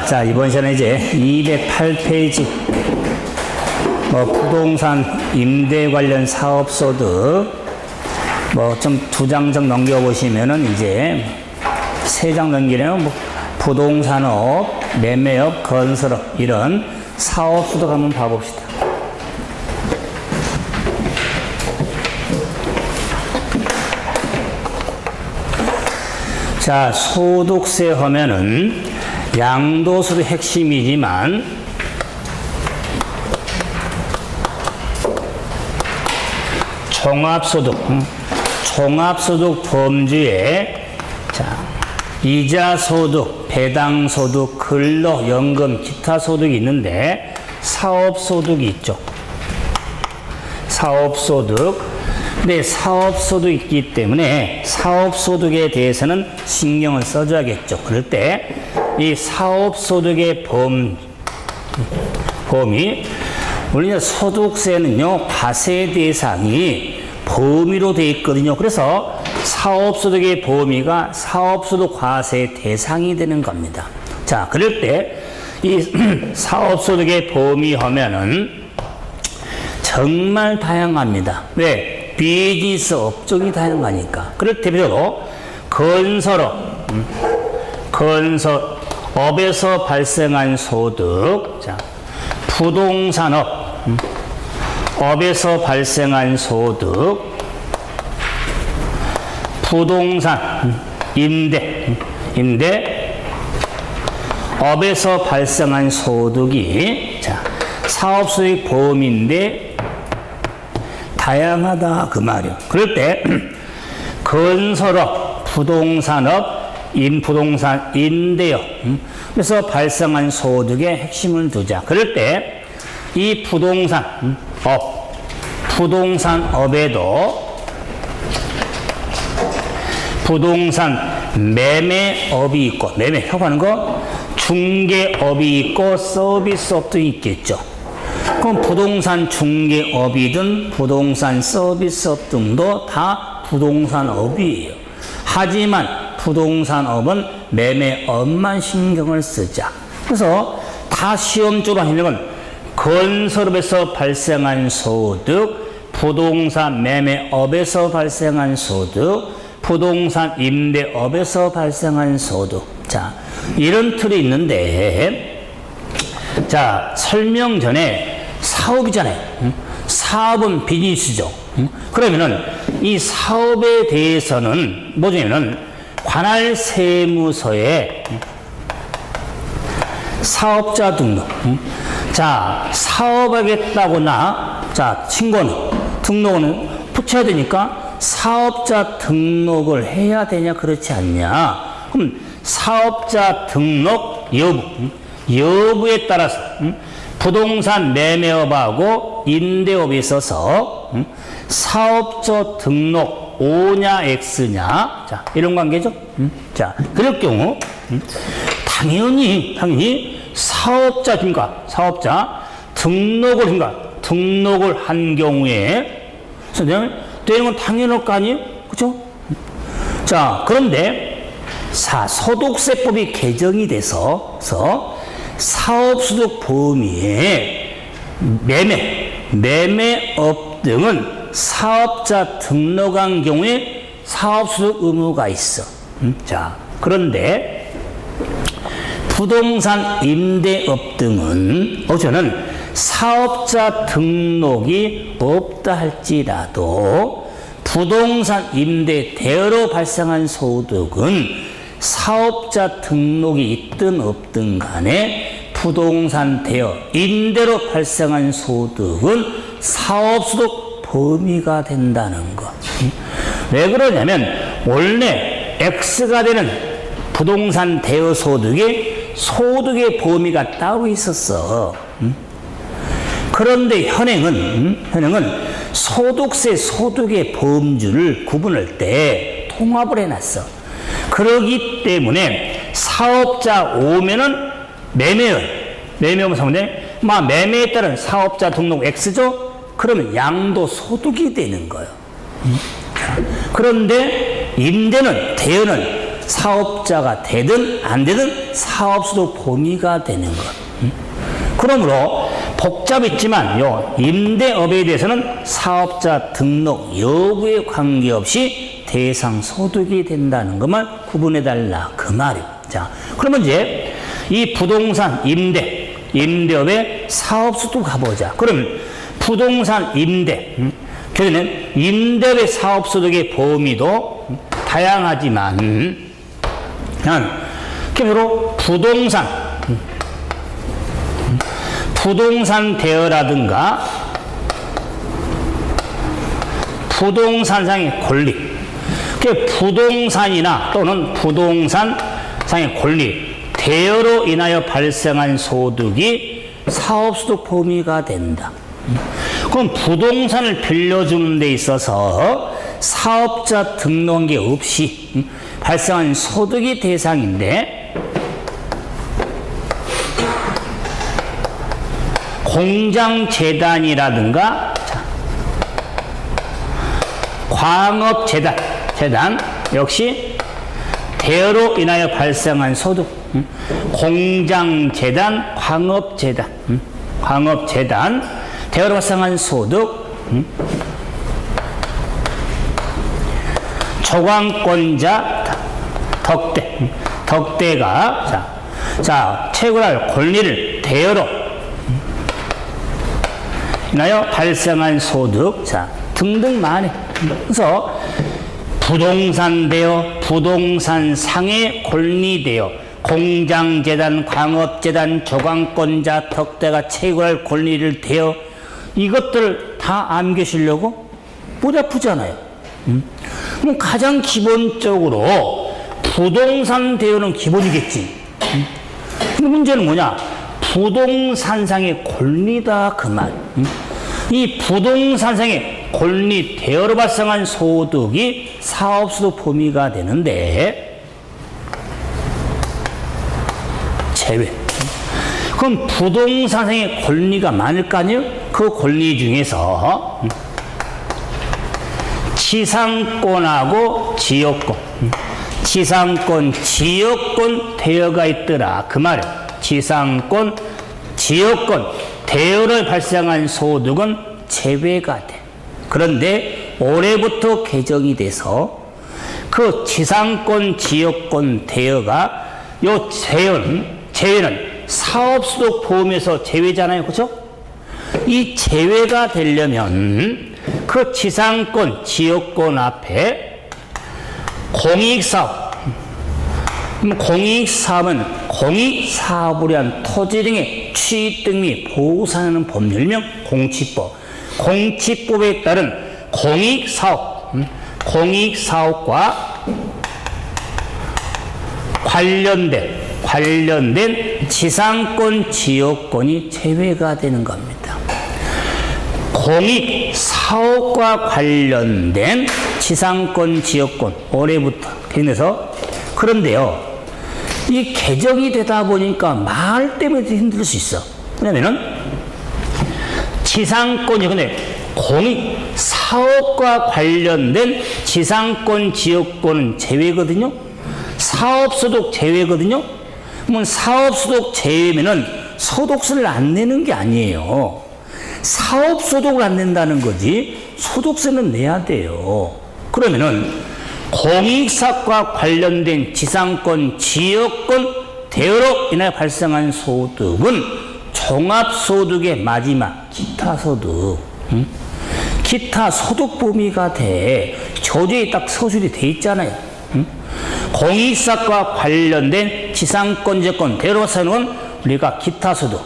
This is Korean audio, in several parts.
자, 이번 시간에 이제 208페이지 부동산 임대 관련 사업소득 좀 2장 좀 넘겨보시면은 이제 3장 넘기려면 부동산업, 매매업, 건설업 이런 사업소득 한번 봐봅시다. 자, 소득세 하면은 양도소득 핵심이지만 종합소득 범주에 이자소득, 배당소득, 근로연금, 기타소득이 있는데 사업소득이 있죠. 사업소득. 근데 사업소득이 있기 때문에 사업소득에 대해서는 신경을 써줘야겠죠. 그럴 때 이 사업소득의 범위, 우리는 소득세는요, 과세 대상이 범위로 되어 있거든요. 그래서 사업소득의 범위가 사업소득 과세 대상이 되는 겁니다. 자, 그럴 때 이 사업소득의 범위 하면은 정말 다양합니다. 왜? 비즈니스 업종이 다양하니까. 그럴 대표적으로 건설업에서 발생한 소득, 자, 부동산업, 업에서 발생한 소득, 부동산, 임대, 업에서 발생한 소득이, 자, 사업소득 범위인데 다양하다 그 말이요. 그럴 때 건설업, 부동산업, 부동산 임대업, 그래서 발생한 소득의 핵심을 두자. 그럴 때 이 부동산업에도 부동산 매매업이 있고, 매매업 하는 거 중개업이 있고 서비스업도 있겠죠. 그럼 부동산 중개업이든 부동산 서비스업 등도 다 부동산업이에요. 하지만 부동산업은 매매업만 신경을 쓰자. 그래서 다 시험적으로 하는 건 건설업에서 발생한 소득, 부동산 매매업에서 발생한 소득, 부동산 임대업에서 발생한 소득. 자, 이런 틀이 있는데, 자, 설명 전에 사업이잖아요. 사업은 비즈니스죠. 그러면은 이 사업에 대해서는 뭐냐면은 관할 세무서에 사업자 등록. 자, 사업하겠다거나, 자, 등록은 붙여야 되니까 사업자 등록을 해야 되냐, 그렇지 않냐. 그럼 사업자 등록 여부에 따라서 부동산 매매업하고 임대업에 있어서 사업자 등록 O냐 X냐, 자, 이런 관계죠. 자, 그럴 경우 당연히 사업자 등록을 한 경우에 되는 건 당연할 거 아니에요? 그죠? 자, 그런데 소득세법이 개정이 돼서 사업소득 범위에 매매업 등은 사업자 등록한 경우에 사업소득 의무가 있어. 자, 그런데 부동산 임대업 등은 저는 사업자 등록이 없다 할지라도 부동산 임대 대여로 발생한 소득은 사업자 등록이 있든 없든 간에 부동산 대여 임대로 발생한 소득은 사업소득 범위가 된다는 것. 왜 그러냐면 원래 X가 되는 부동산 대여 소득의 범위가 따로 있었어. 그런데 현행은 소득의 범주를 구분할 때 통합을 해놨어. 그러기 때문에 사업자 오면은 매매업을 사는데 매매에 따른 사업자 등록 X죠? 그러면 양도소득이 되는 거예요. 그런데 임대는, 대여는 사업자가 되든 안 되든 사업소득 범위가 되는 것. 그러므로 복잡했지만 요 임대업에 대해서는 사업자 등록 여부에 관계없이 대상 소득이 된다는 것만 구분해달라 그 말이에요. 자, 그러면 이제 이 부동산 임대업의 사업소득 가보자. 그러면 부동산 임대, 그러면 임대업의 사업소득의 범위도 다양하지만 그러므로 부동산 대여라든가 부동산상의 권리, 부동산이나 또는 부동산상의 권리, 대여로 인하여 발생한 소득이 사업소득 범위가 된다. 그럼 부동산을 빌려주는 데 있어서 사업자 등록이 없이 발생한 소득이 대상인데 공장재단이라든가 광업재단 역시 대여로 인하여 발생한 소득, 공장재단, 광업재단 대여로 발생한 소득, 조강권자 덕대가 채굴할 권리를 대여로 인하여 발생한 소득 등등 많이. 그래서 부동산 대여, 부동산 상의 권리 대여, 공장재단, 광업재단, 조강권자 덕대가 채굴할 권리를 대여, 이것들을 다 암기하시려고 못 아프잖아요. 그럼 가장 기본적으로 부동산 대여는 기본이겠지. 근데 문제는 뭐냐? 부동산상의 권리다 그 말. 이 부동산상의 권리 대여로 발생한 소득이 사업소득 범위가 되는데 제외. 그럼 부동산상의 권리가 많을 거 아니에요? 그 권리 중에서 지상권하고 지역권, 지역권 대여가 있더라 그 말이에요. 지상권, 지역권 대여로 발생한 소득은 제외가 돼. 그런데 올해부터 개정이 돼서 그 지상권, 지역권 대여가 요 제외는 사업소득 보험에서 제외잖아요, 그렇죠? 이 제외가 되려면 그 지상권, 지역권 앞에 공익사업, 공익사업은 공익사업을 위한 토지 등의 취득 및 보상하는 법률명 공취법, 공취법에 따른 공익사업과 관련된 지상권, 지역권이 제외가 되는 겁니다. 공익사업과 관련된 지상권, 지역권 올해부터 그래서 그런데요. 이 개정이 되다 보니까 말 때문에 힘들 수 있어. 왜냐면은 지상권이 근데 공익사업과 관련된 지상권, 지역권은 제외거든요. 사업소득 제외거든요. 그러면 사업소득 제외면은 소득세를 안 내는 게 아니에요. 사업소득을 안 낸다는 거지 소득세는 내야 돼요. 그러면은 공익사업과 관련된 지상권, 지역권 대여로 인해 발생한 소득은 종합소득의 마지막 기타소득, 기타 소득 범위가 돼. 조제에 딱 서술이 돼 있잖아요. 공익사업과 관련된 지상권, 지역권 대여로 발생하는 건 우리가 기타소득,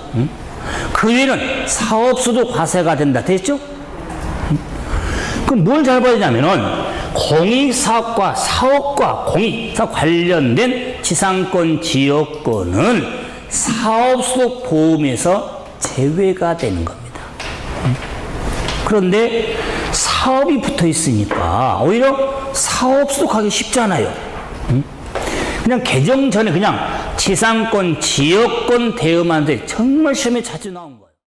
그 외에는 사업소득 과세가 된다. 됐죠? 그럼 뭘 잘 봐야 되냐면은 공익사업과 사업과 공익사업 관련된 지상권, 지역권은 사업소득 보험에서 제외가 되는 겁니다. 그런데 사업이 붙어 있으니까 오히려 사업소득하기 쉽잖아요. 그냥 개정 전에 그냥 지상권, 지역권 대여만 돼. 정말 시험에 자주 나온 거예요.